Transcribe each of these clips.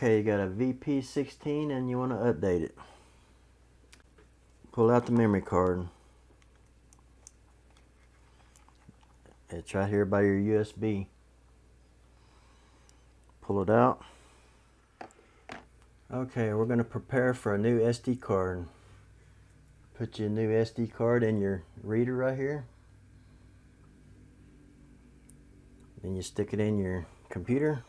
Okay, you got a VP16 and you want to update it. Pull out the memory card. It's right here by your USB. Pull it out. Okay, we're going to prepare for a new SD card. Put your new SD card in your reader right here. Then you stick it in your computer.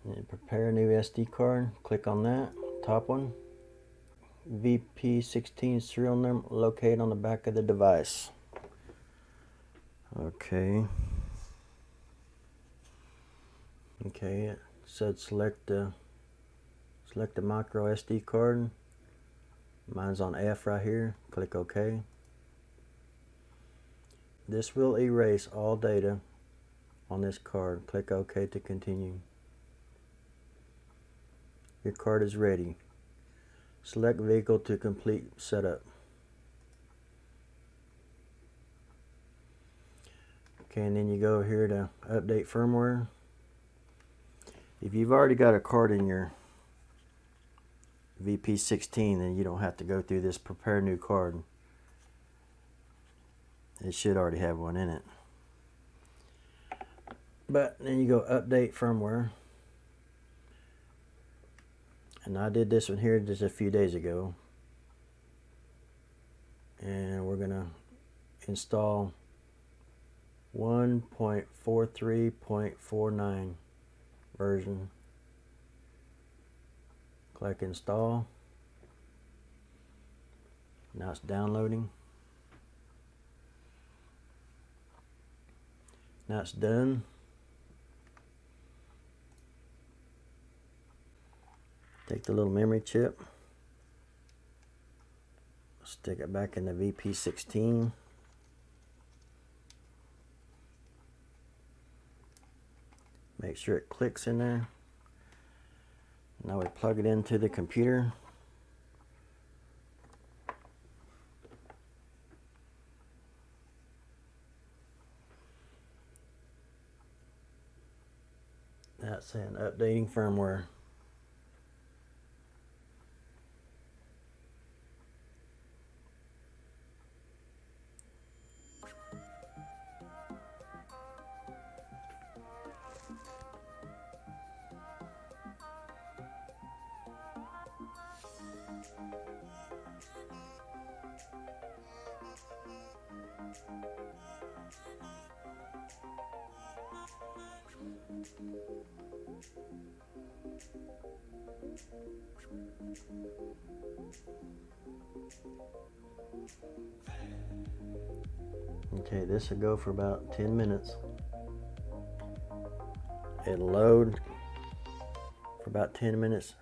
And prepare a new SD card. Click on that, top one. VP16 serial number located on the back of the device. Okay. Okay, it said select the micro SD card. Mine's on F right here. Click OK. This will erase all data on this card. Click OK to continue. Your card is ready. Select vehicle to complete setup. Okay, and then you go here to update firmware. If you've already got a card in your VP16, then you don't have to go through this prepare new card. It should already have one in it. But then you go update firmware. And I did this one here just a few days ago. And we're going to install 1.43.49 version. Click install. Now it's downloading. Now it's done. Take the little memory chip, stick it back in the VP16. Make sure it clicks in there. Now we plug it into the computer. That's saying updating firmware. Okay, this will go for about 10 minutes. It'll load for about 10 minutes,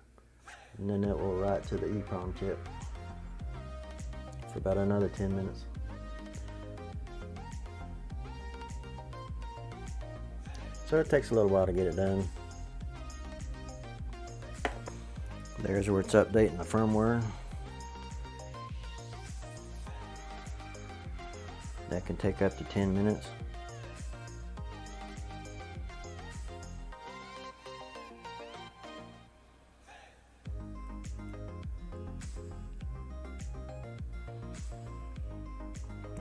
and then it will write to the EEPROM chip for about another 10 minutes. So it takes a little while to get it done. There's where it's updating the firmware. That can take up to 10 minutes.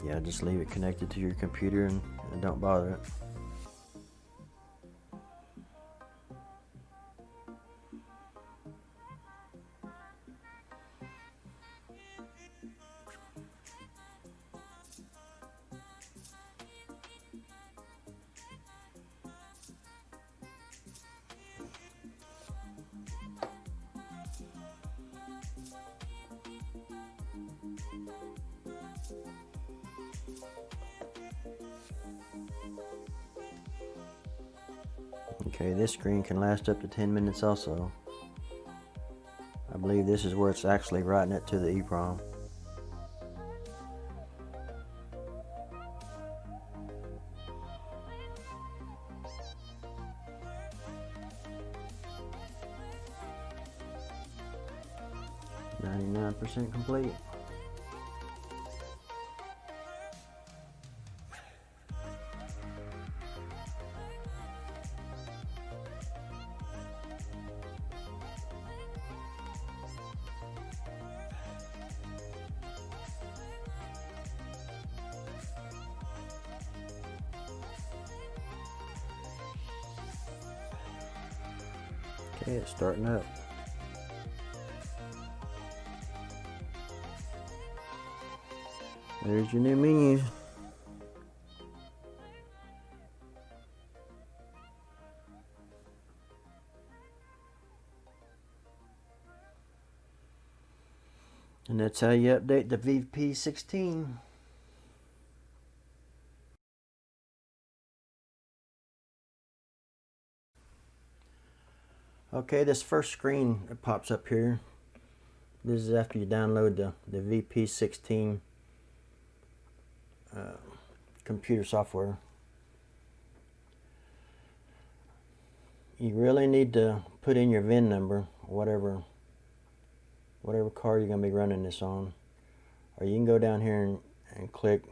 Yeah, just leave it connected to your computer and don't bother it. Okay, this screen can last up to 10 minutes also. I believe this is where it's actually writing it to the EEPROM. %, complete. Okay, it's starting up. There's your new menu. And that's how you update the VP16. Okay, this first screen that pops up here, this is after you download the VP16 computer software. You really need to put in your VIN number, whatever car you're going to be running this on. Or you can go down here and click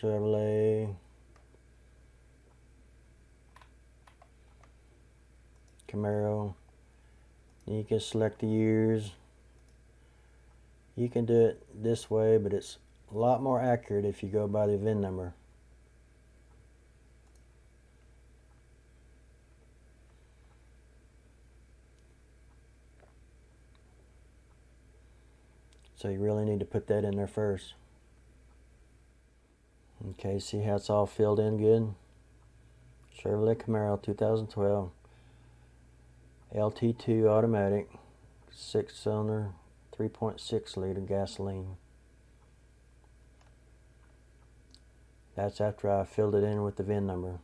Chevrolet, Camaro. You can select the years. You can do it this way, but it's a lot more accurate if you go by the VIN number. So you really need to put that in there first. Okay, see how it's all filled in good? Chevrolet Camaro 2012 LT2 automatic, 6-cylinder, 3.6 liter gasoline. That's after I filled it in with the VIN number.